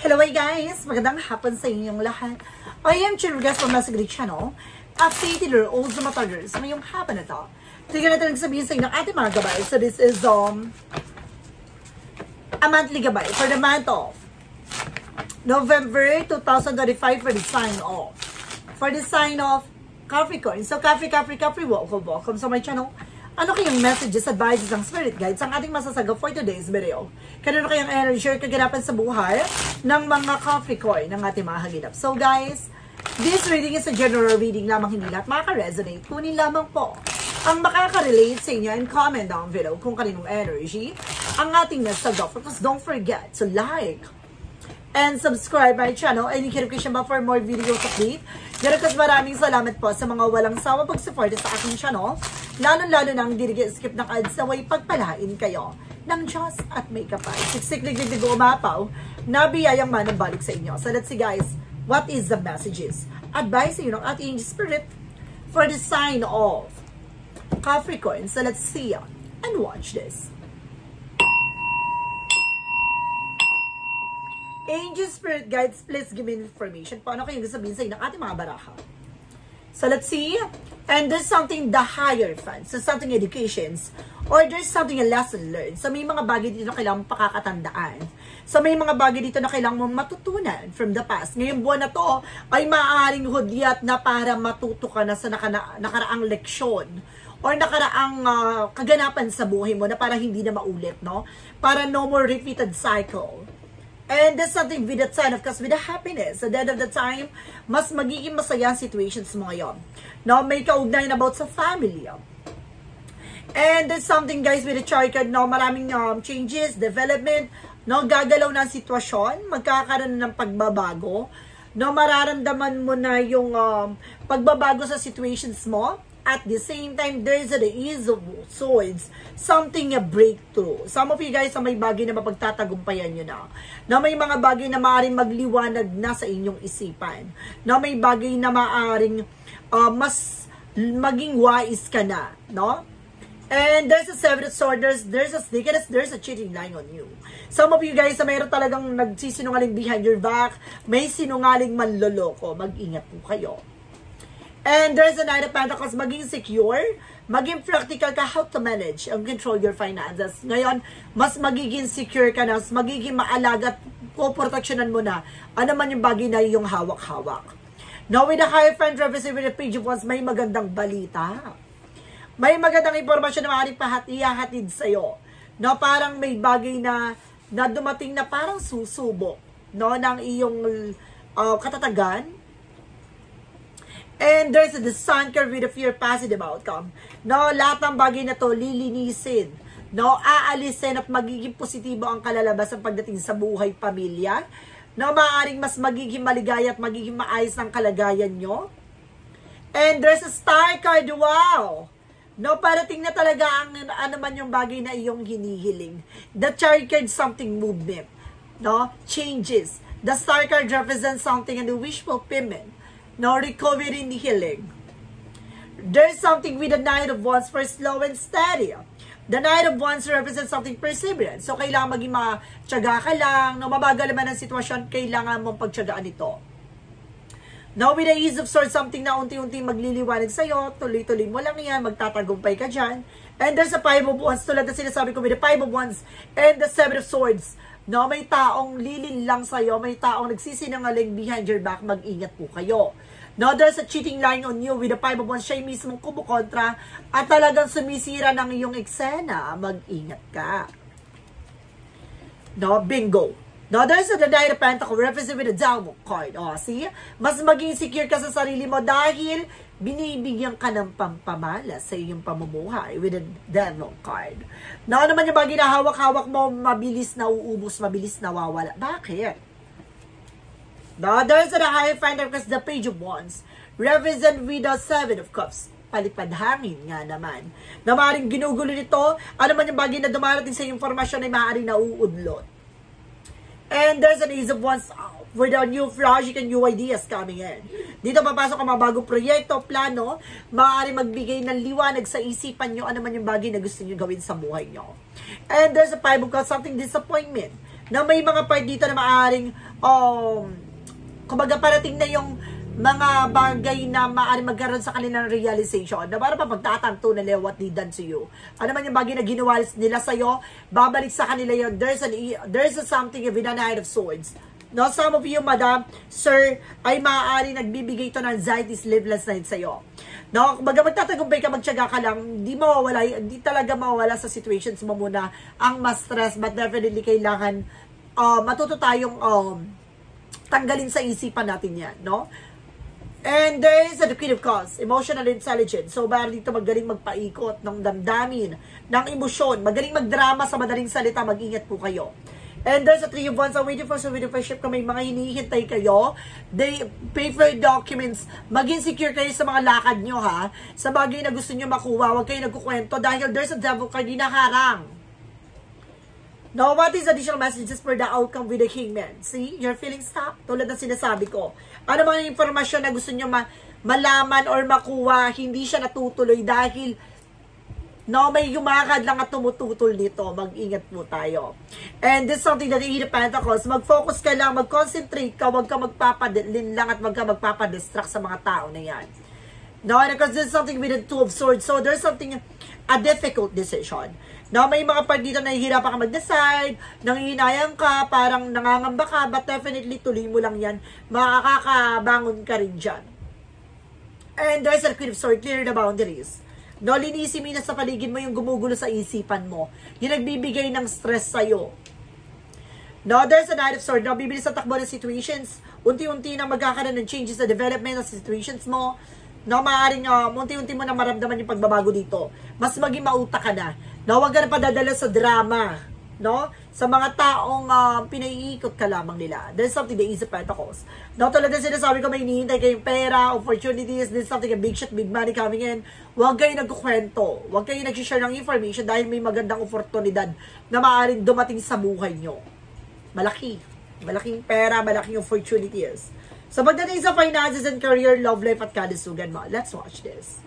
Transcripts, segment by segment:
Hello guys! Magandang hapon sa inyong lahat. I am Chirgas from Masagrid Channel. Updated or also matagers sa ngayong hapon na to. Tignan natin sabihin sa inyo ng ating mga gabay. So this is a monthly gabay for the month of November 2025 for the sign of. For the sign of Capricorn. So Capri, welcome sa my channel. Ano kayong messages, advices, ang spirit guides ang ating masasaga for today's video? Kanino kayang energy or kaganapan sa buhay ng mga Capricorn ng ating mga hagilap? So guys, this reading is a general reading lamang, hindi lahat makaka-resonate. Kunin lamang po ang makaka-relate sa inyo and comment down below kung kaninong energy ang ating nasaga. Because don't forget to like and subscribe my channel and notification bell for more videos update. Ganoon maraming salamat po sa mga walang sawa pag-support sa aking channel. Lalo-lalo nang hindi skip ng ads na way pagpalain kayo ng Diyos at may kapal. Siksik-liglig umapaw na biyayang manang balik sa inyo. So let's see guys, what is the messages? Advice sa inyo ng ating spirit for the sign of Capricorn. So let's see and watch this. Angel Spirit Guides, please give me information. Paano kayong sabihin sa inyo ng ating mga baraha? So let's see. And there's something the higher fun. So something educations. Or there's something a lesson learned. So may mga bagay dito na kailangan mong pakakatandaan. So may mga bagay dito na kailangan mong matutunan from the past. Ngayong buwan na to ay maaaring hudyat na para matuto ka na sa nakaraang leksyon. Or nakaraang kaganapan sa buhay mo na para hindi na maulit, no? Para no more repeated cycle. And there's something with that sign of course with the happiness. At the end of the time, mas magiging masaya ang situations mo ngayon. No, may kaugnayan about sa family. And there's something guys with the chart card, no, maraming changes, development, no, gagalaw na ang sitwasyon, magkakaroon ng pagbabago. No, mararamdaman mo na yung pagbabago sa situations mo. At the same time, there's the Ace of Swords. Something a breakthrough. Some of you guys, may bagay na mapagtatagumpayan nyo na. Na may mga bagay na maaaring magliwanag na sa inyong isipan. Na may bagay na maaaring mas maging wise ka na. No? And there's a Seven of Swords, there's a sneakiness, there's a cheating lying on you. Some of you guys, mayroon talagang nagsisinungaling behind your back. May sinungaling manloloko. Mag-ingat po kayo. And there's a Knight of Pentacles, maging secure, maging practical ka how to manage and control your finances. Ngayon, mas magiging secure ka na, mas magiging maalaga at poproteksyonan mo na ano man yung bagay na yung hawak-hawak. Now, with the Hierophant represented with the Page of Wands, may magandang balita. May magandang impormasyon na maaaring ihahatid sa'yo. No, parang may bagay na dumating na parang susubo, no, ng iyong katatagan. And there's the Sun card with a fear positive outcome. No, lahat ng bagay na to lilinisin. No, aalisin at magiging positibo ang kalalabasan pagdating sa buhay pamilya. No, maaaring mas magiging maligaya at magiging maayos ang kalagayan nyo. And there's a Star card, wow! No, parating na talaga ang ano man yung bagay na iyong hinihiling. The Chariot card, something movement. No, changes. The Star card represents something and the wish fulfillment. No, recovery and healing. There's something with the Knight of Wands for slow and steady. The Knight of Wands represents something perseverance. So, kailangan maging matyaga ka lang. No, mabagal naman ang sitwasyon, kailangan mong pagtyagaan ito. Now, with the Ace of Swords, something na unti-unti magliliwanag sa'yo. Tuloy-tuloy mo lang yan. Magtatagumpay ka dyan. And there's a Five of Wands. Tulad na sinasabi ko with the Five of Wands and the Seven of Swords. No, may taong lilin lang sa'yo, may taong nagsisinungaling behind your back, mag-ingat po kayo. No, there's a cheating line on you with the Five of Wands, siya mismong kumukontra at talagang sumisira ng iyong eksena, mag-ingat ka. No, bingo. No, there's a Knight of Pentacles represented with a Devil card. O, see? Mas maging secure ka sa sarili mo dahil binibigyan ka ng pampamala sa iyong pamumuhay with a Devil card. No, naman yung bagay na hawak-hawak mo, mabilis na uubos, mabilis na wawala. Bakit? No, there's a Hierophant because the Page of Wands represent with the Seven of Cups. Palipad hangin nga naman. Na maaaring ginugulo nito, ano man yung bagay na dumarating sa informasyon ay maaaring nauudlot. And there's an Ace of Wands with a new project and new ideas coming in. Dito papasok ang mga bagong proyekto, plano, maaari magbigay ng liwanag sa isipan nyo ano man yung bagay na gusto nyo gawin sa buhay nyo. And there's a Five of Cups, something disappointment. na may mga part dito na maaaring, kumbaga parating na yung mga bagay na maaaring magkaroon sa kanilang realization na para pa pagtatanto nila what they done to you. Ano man yung bagay na ginawa nila sa'yo, babalik sa kanila yun. There's something of a Knight of Swords. No, some of you, madam, sir, ay maaaring nagbibigay ito ng anxiety, sleepless night sa'yo. No, kumbaga magtatagumpay ka, magtiyaga ka lang, hindi talaga mawawala sa situations mo muna ang ma-stress, but definitely kailangan matuto tayong tanggalin sa isipan natin yan, no? And there is the Queen of Cups, emotional intelligence. So, bari dito magaling magpaikot ng damdamin, ng emosyon, magaling magdrama sa madaling salita, mag-ingat po kayo. And there's a Three of Wands, waiting for ship kung may mga hinihintay kayo. They pay for documents. Maging secure kayo sa mga lakad nyo, ha? Sa bagay na gusto nyo makuha, huwag kayo nagkukwento dahil there's a devil card, di nakaharang. Now, what is additional messages for the outcome with the Kingman? See, you're feeling stuck? Tulad ng sinasabi ko. Ano mga informasyon na gusto nyo malaman or makuha, hindi siya natutuloy dahil may yumakad lang at tumututol nito. Mag-ingat po tayo. And this is something that the Eight of Pentacles, mag-focus ka lang, mag-concentrate ka, huwag ka magpapadalin lang at huwag ka magpapadistract sa mga tao na yan. No, because this is something with the Two of Swords. So, there's something, a difficult decision. No, may mga part dito na nahihirapan ka mag-decide, nangihinayang ka, parang nangangamba ka, but definitely tuloy mo lang yan. Makakabangon ka rin dyan. And there's a Queen of Swords, clear the boundaries. No, linisin mo na sa paligid mo yung gumugulo sa isipan mo. Yung nagbibigay ng stress sa'yo. No, there's a Knight of Swords. No, bibilis sa takbo ng situations. Unti-unti na magkakaroon ng changes sa development ng situations mo. No, maaaring unti-unti mo na maramdaman yung pagbabago dito. Mas maging mauta ka na. No, huwag ka na padadala sa drama. No? Sa mga taong pinaiikot ka lamang nila. There's something the Ace of Pentacles. No, tulad na sinasabi ko, may hinihintay kayong pera, opportunities, there's something a big shot, big money coming in. Huwag kayo nagkukwento. Huwag kayo nag-share ng information dahil may magandang oportunidad na maaaring dumating sa buhay nyo. Malaki. Malaking pera, malaking opportunities. So, pagdating sa finances and career, love life at kalusugan mo. Let's watch this.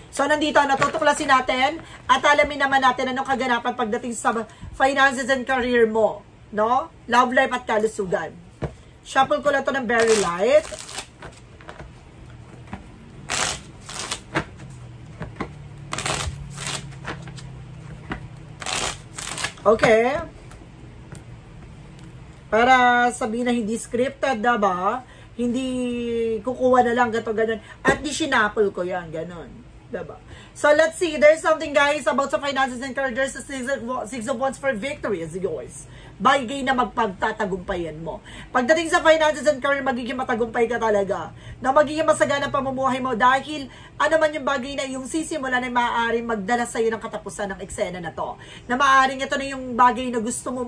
So, nandito, natutuklasin natin at alamin naman natin anong kaganapan pagdating sa finances and career mo. No? Love life at kalusugan. Shuffle ko lang ito ng very light. Okay. Para sabihin na hindi scripted, diba? Hindi kukuha na lang, gato, ganon. At di sinapple ko yan, ganon. Diba? So, let's see. There's something, guys, about sa finances and career. There's a six of wands for victory as yours. Bagay na magpagtatagumpayan mo. Pagdating sa finances and career, magiging matagumpay ka talaga. Na magiging masagana pamumuhay mo dahil ano man yung bagay na yung sisimulan ay maaaring magdala sa'yo ng katapusan ng eksena na to. Na maaaring ito na yung bagay na gusto mong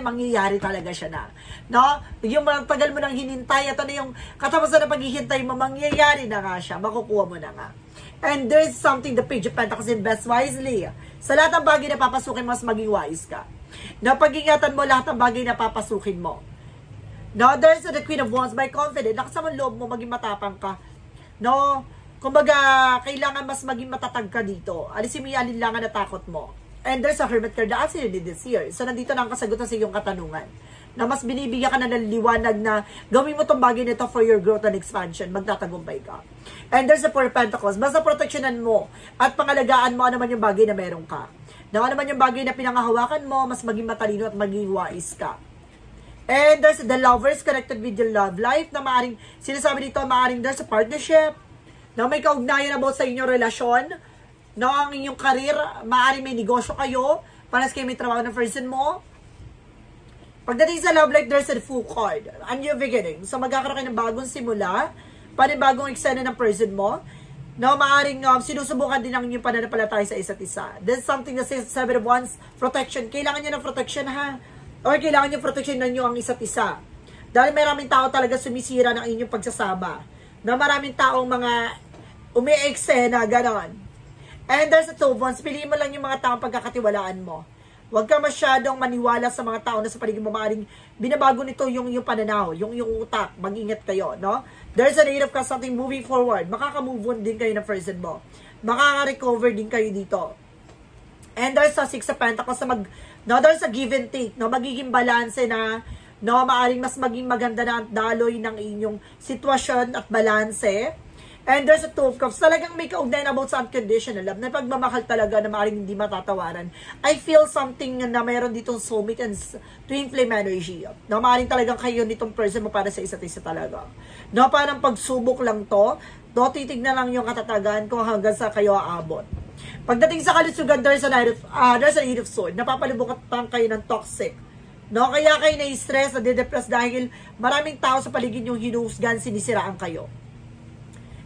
mangyayari talaga siya na. No? Yung tagal mo nang hinintay, ito na yung katapusan ng paghihintay mo, mangyayari na nga siya, makukuha mo na nga. And there's something, the Page of Pentacles, invest wisely. Sa lahat ng bagay na papasukin mo, mas maging wise ka. Na pag-ingatan mo lahat ng bagay na papasukin mo. Now, there's the Queen of Wands, by confident. Lakas naman loob mo, maging matapang ka. No? Kumbaga, kailangan mas maging matatag ka dito. Alisin mo yung alinlangan na takot mo. And there's a Hermit card, the answer you did this year. So, nandito na ang kasagutan sa iyong katanungan. Na mas binibigyan ka na ng liwanag na gawin mo itong bagay nito for your growth and expansion. Magtatagumpay ka. And there's a Four of Pentacles. Basta proteksyonan mo at pangalagaan mo ano man yung bagay na meron ka. Na ano man yung bagay na pinangahawakan mo, mas maging matalino at maging wise ka. And there's the Lovers connected with your love life na maaring, sinasabi dito, maaring there's a partnership na may kaugnayan about sa inyong relasyon. Na ang inyong karir, maaring may negosyo kayo, para sa kayo may trabaho ng person mo. Pagdating sa love life, there's a Fool card. A new beginning. So, magkakaroon kayo ng bagong simula, panibagong eksena ng person mo, na maaring sinusubukan din ang inyong pananampalataya sa isa't isa. There's something that says Seven of Wands, protection. Kailangan nyo ng protection, ha? Or kailangan nyo protection na nyo ang isa't isa. Dahil maraming tao talaga sumisira ng inyong pagsasama. Na maraming taong mga umi-eksena, ganon. And there's a Two of Wands. Piliin mo lang yung mga taong pagkakatiwalaan mo. Huwag ka masyadong maniwala sa mga tao na sa paligid mo, maaaring binabago nito yung pananaw, yung utak. Mag-ingat kayo, no? There's an Eight of Cups, something moving forward. Makaka-move on din kayo ng person mo. Makaka-recover din kayo dito. And there's a Six of Pentacles na there's a give and take, no? Magiging balance na, no? Maaring mas maging maganda na ang daloy ng inyong sitwasyon at balanse. And there's a Two of Cups. Talagang may kaugnayan about sa unconditional love, na pagmamahal talaga na maaring hindi matatawaran. I feel something na mayroon ditong soulmate and twin flame energy. No? Maaring talagang kayo nitong person mo para sa isa't isa talaga. No? Parang pagsubok lang to, no? Titignan lang yung katatagan kung hanggang sa kayo aabot. Pagdating sa kalusugan, there's a Eight of Swords. Napapalibutan kayo ng toxic. No? Kaya kayo na-stress, na-depress dahil maraming tao sa paligid yung hinuhusgan, sinisiraan kayo.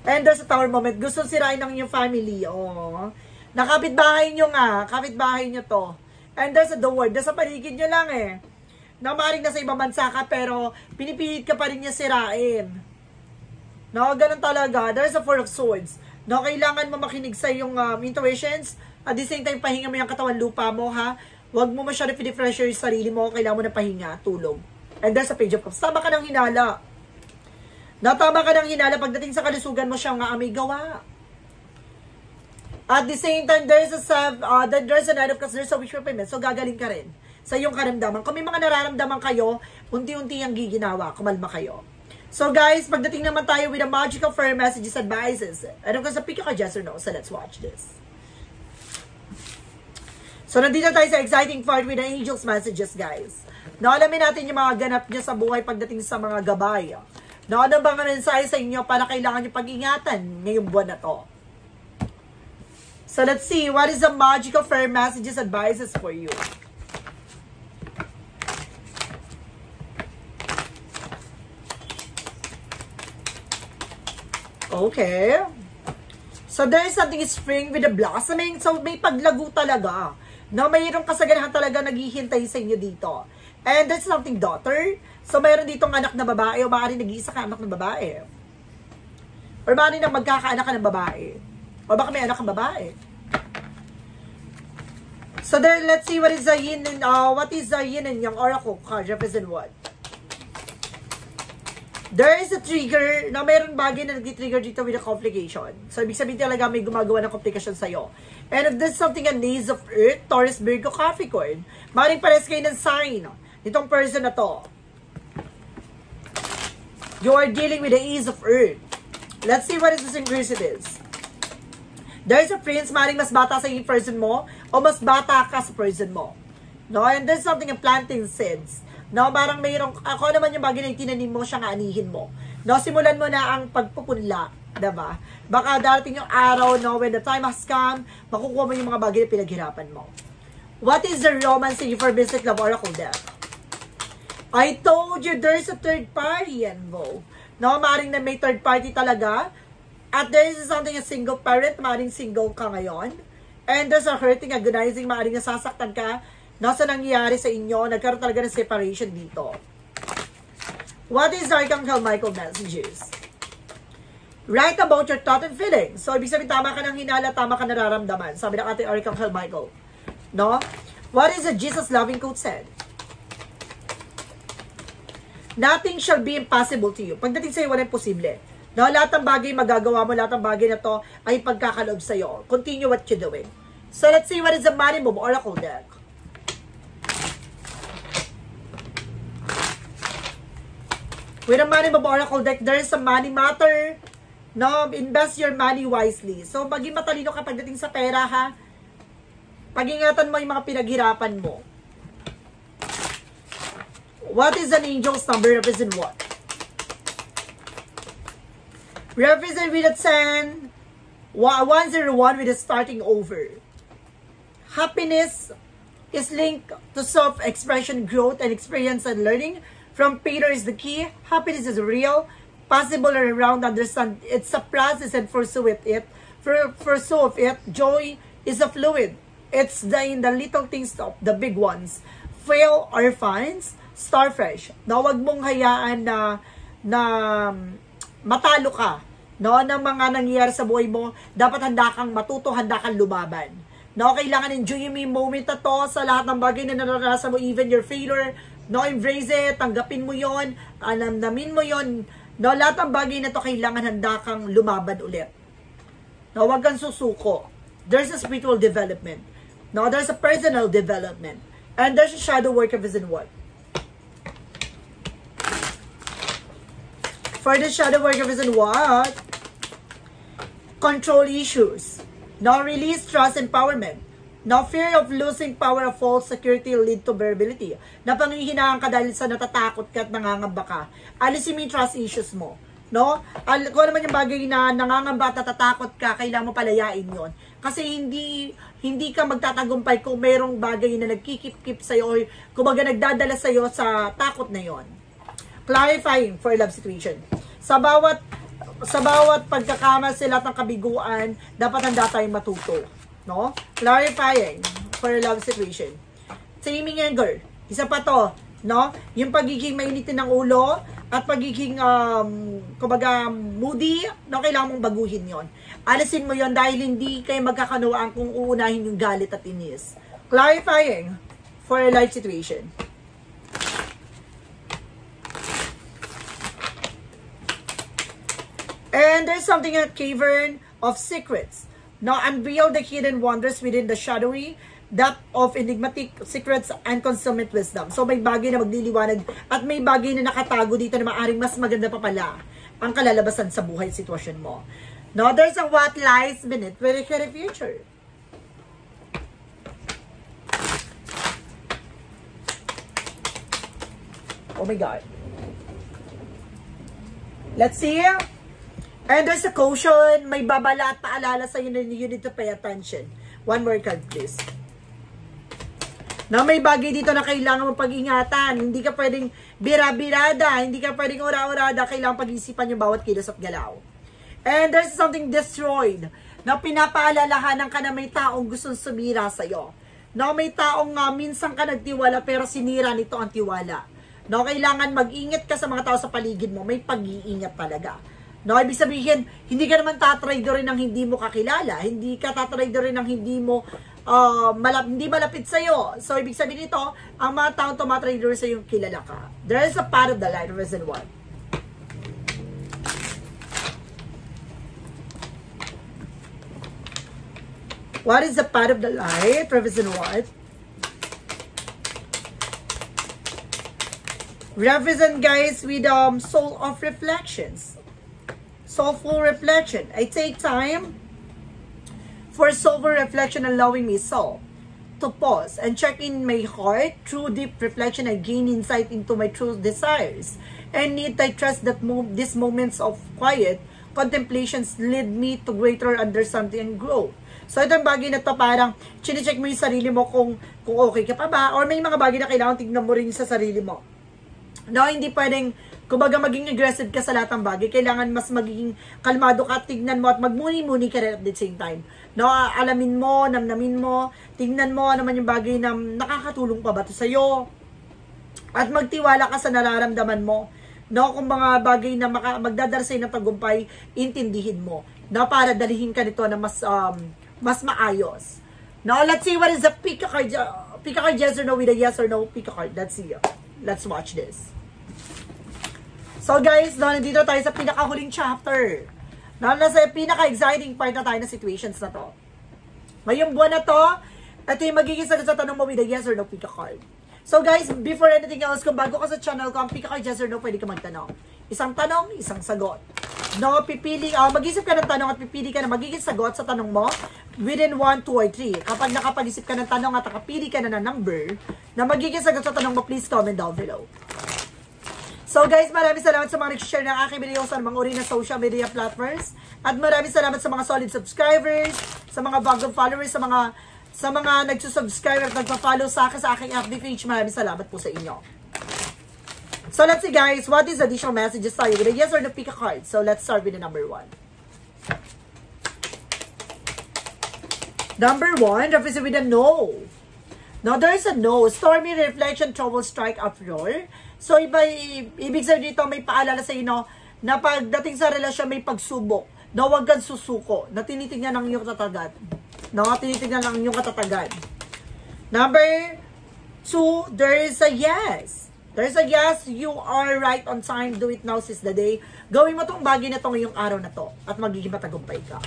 And there's a Tower moment. Gusto sirain ng inyong family. Oh. Nakapit-bahay nyo nga. Kapit-bahay nyo to. And there's the World. Nasa paligid nyo lang eh. Na maaaring nasa ibang bansa ka, pero pinipilit ka pa rin niya sirain. No, ganun talaga. There's a Four of Swords. No, kailangan mo makinig sa yung intuitions. At the same time, pahinga mo yung katawan lupa mo, ha? Huwag mo masyado pinifresh yung sarili mo. Kailangan mo na pahinga, tulog. And there's a Page of Cups. Tama ka ng hinala. Natama ka ng hinala. Pagdating sa kalusugan mo, siya nga may gawa. At the same time, there's a Nine of Cups. There's a wish fulfillment. So, gagaling ka rin sa iyong karamdaman. Kung may mga nararamdaman kayo, unti-unti ang giginawa. Kumalma kayo. So guys, pagdating naman tayo with a magical fire messages, advices. Ano ka sa pick ka, yes or no? So let's watch this. So nandito tayo sa exciting part with the angels messages, guys. Naalamin natin yung mga ganap niya sa buhay pagdating sa mga gabay. Ano bang mensahe sa inyo para kailangan nyo pag-ingatan ngayong buwan na to? So let's see, what is the magical fire messages, advices for you? Okay. So, there is something spring with the blossoming. So, may paglago talaga. No, mayroong kasaganahan talaga naghihintay sa inyo dito. And there's something daughter. So, mayroon ditong anak na babae o maaaring nag-iisa ka anak ng babae. Or maaaring na magkakaanak ka ng babae. O baka may anak ng babae. So, there, let's see what is the yin and yang oracle card represent what? There is a trigger, na mayroon bagay na nag-trigger dito with a complication. So, ibig sabihin talaga may gumagawa ng complication sa'yo. And if there's something an Ace of Earth, Taurus, Virgo, Capricorn, maaaring pares kayo ng sign nitong person na to. You are dealing with the Ace of Earth. Let's see what is the synchronicities. There's a prince, maaaring mas bata sa yung person mo, o mas bata ka sa person mo. No? And there's something in planting seeds. No, parang mayroong, ako naman yung bagay na tinanim mo, siya nga anihin mo. No, simulan mo na ang pagpupunla, diba? Baka darating yung araw, no, when the time has come, makukuha mo yung mga bagay na pinaghirapan mo. What is the romance in you for Mystic Love Oracle deck? I told you, there's a third party involved. No, maaaring na may third party talaga. At there is something a single parent, maaaring single ka ngayon. And there's a hurting, agonizing, maaaring nasasaktan ka. Nasa nangyayari sa inyo, nagkaroon talaga ng separation dito. What is Archangel Michael messages? Write about your thought and feelings. So, ibig sabihin, tama ka ng hinala, tama ka nararamdaman. Sabi ng ating Archangel Michael. No? What is the Jesus loving quote said? Nothing shall be impossible to you. Pagdating sa'yo, walang posible. No? Lahat ng bagay magagawa mo, lahat ng bagay na to ay pagkakaloob sa'yo. Continue what you're doing. So, let's see what is the Money Move Oracle deck. With a Money Move Oracle deck, there is a money matter. No, invest your money wisely. So, maging matalino ka pagdating sa pera, ha? Pag-ingatan mo yung mga pinaghirapan mo. What is an angel's number? Represent what? Represent with a 10, 101 with a starting over. Happiness is linked to self-expression, growth, and experience and learning. From Peter is the key. Happiness is real, possible and around. Understand it's a process and pursue it. Pursue of it. Joy is a fluid. It's in the little things of the big ones. Fail or finds, start fresh. Na wag mong hayaan na matalo ka. No, ng mga nangyayari sa buhay mo, dapat handa kang matuto, handa kang lumaban. No, kailangan enjoy mo yung moment na to sa lahat ng bagay na naranasan mo, even your failure. No, embrace it, tanggapin mo yon, alamdamin mo yon. No, lahat ng bagay na to kailangan handa kang lumaban ulit. No, wag kang susuko. There's a spiritual development. No, there's a personal development. And there's a shadow work of reason what? For the shadow work of reason what? Control issues. No release, trust, empowerment. No fear of losing power of false security lead to vulnerability. Napanghihinaan ka dahil sa natatakot ka at nangangamba ka. Alisin mo yung trust issues mo. No? Kung naman yung bagay na nangangamba at natatakot ka, kailangan mo palayain yon. Kasi hindi ka magtatagumpay kung merong bagay na nagkikip-kip sa'yo o kumbaga nagdadala sa'yo sa takot na yon. Clarifying for love situation. Sa bawat pagkakamas sila ng kabiguan, dapat handa tayong matuto. No? Clarifying for love situation. Taming anger. Isa pa to. No? Yung pagiging mainitin ng ulo at pagiging kumbaga moody, no, kailangan mong baguhin yon. Alisin mo yon dahil hindi kayo magkakanawaan kung uunahin yung galit at inis. Clarifying for a life situation. And there's something at cavern of secrets. Now unveil the hidden wonders within the shadowy depth of enigmatic secrets and consummate wisdom. So may bagay na magliliwanag at may bagay na nakatago dito na maaring mas maganda pa pala ang kalalabasan sa buhay sitwasyon mo. Now there's a what lies beneath with the future. Oh my God. Let's see. And there's a caution, may babala at paalala sa iyo na you need to pay attention. One more card, please. Na may bagay dito na kailangan mo pag-ingatan. Hindi ka pwedeng bira-birada, hindi ka pwedeng ora-orada, kailangan pag-isipan yung bawat kilos at galaw. And there's something destroyed, na pinapaalalahanan ka na may taong gustong sumira sa iyo. Na may taong minsan ka nagtiwala pero sinira nito ang tiwala. No, kailangan mag-ingat ka sa mga tao sa paligid mo, may pag-iingat talaga. No, ibig sabihin, hindi ka naman tatraidorin ng hindi mo kakilala. Hindi ka tatraidorin ng hindi mo hindi malapit sa'yo. So, ibig sabihin nito, ang mga taong tumatraidor sa'yo, kilala ka. There is a part of the light, reason why. What is the part of the light? Reason what? Represent, guys, with soul of reflections. Soulful reflection. I take time for soulful reflection, allowing me soul to pause and check in my heart. Through deep reflection, I gain insight into my true desires. And need I trust that these moments of quiet contemplations lead me to greater understanding and growth. So, itong bagay na to parang chine-check mo yung sarili mo kung okay ka pa ba, or may mga bagay na kailangan tignan mo rin sa sarili mo. No, hindi pwedeng kumbaga maging aggressive ka sa lahat ng bagay. Kailangan mas magiging kalmado ka, tignan mo at magmuni-muni ka rin at the same time. No, alamin mo, namnamin mo, tignan mo naman yung bagay na nakakatulong pa ba ito sa'yo. At magtiwala ka sa nararamdaman mo. No, kung mga bagay na magdadarsay ng tagumpay, intindihin mo. No, para dalihin ka nito na mas maayos. Now, let's see what is the pick a card yes or no with a yes or no pick a card. Let's see. Let's watch this. So guys, nandito tayo sa pinakahuling chapter. Nasa pinaka-exciting part na tayo na situations na to. Ngayong buwan na to, ito yung magiging sagot sa tanong mo with a yes or no pick a card. So guys, before anything else, kung bago ka sa channel ko, ang pick a card yes or no, pwede ka magtanong. Isang tanong, isang sagot. No, mag-isip ka ng tanong at pipili ka na magiging sagot sa tanong mo within 1, 2, or 3. Kapag nakapag-isip ka ng tanong at nakapili ka na ng number na magiging sagot sa tanong mo, please comment down below. So guys, maraming salamat sa mga nag-share ng aking video sa mga uri na social media platforms. At maraming salamat sa mga solid subscribers, sa mga bagong followers, sa mga nagsusubscribe at nagpa-follow sa aking FB page. Maraming salamat po sa inyo. So let's see guys, what is additional messages tayo with a yes or no pick a card. So let's start with the number 1. Number 1, represent with a no. Now there's a no. Stormy reflection, trouble strike uproar. So ibig sabihin dito may paalala sa inyo na pagdating sa relasyon may pagsubok. Na huwag kang susuko. Na tinitingnan ang iyong katatagan. Tinitingnan ang iyong katatagan. Number 2, there is a yes. There's a yes, you are right on time. Do it now, seize the day. Gawin mo tong bagay na to ngayong araw na to at magiging matagumpay ka.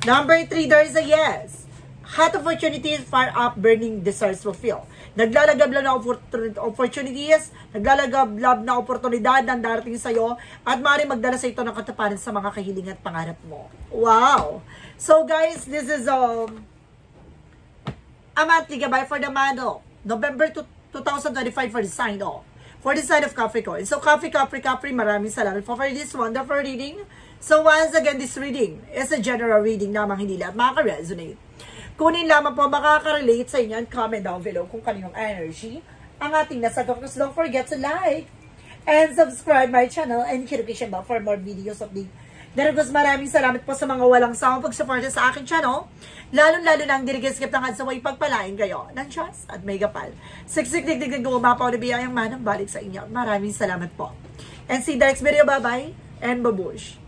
Number 3, there is a yes. Hot opportunities, fire up, burning desires fulfill. Naglalagablab na opportunities, naglalagablab na oportunidad ang darating sa'yo, at maaaring magdala sa ito ng katuparan sa mga kahilingan at pangarap mo. Wow! So guys, this is a monthly gabay for the month of November 2025 for the sign of. For the sign of Capricorn. So, Capri, maraming salamat for this wonderful reading. So, once again, this reading is a general reading namang hindi lahat makaka-resonate. Kunin lamang po makaka-relate sa inyo and comment down below kung kaninong energy ang ating nasagot. So, don't forget to like and subscribe my channel and notification bell for more videos of the Daragos. Maraming salamat po sa mga walang sawang pag-support sa aking channel. Lalo-lalo na ang dirigiskip ng hadsaway pagpalain kayo ng Diyos at may kapal. Siksik digdig ng gumapaw na biyayang manang balik sa inyo. Maraming salamat po. And see you next video. Bye-bye and babush.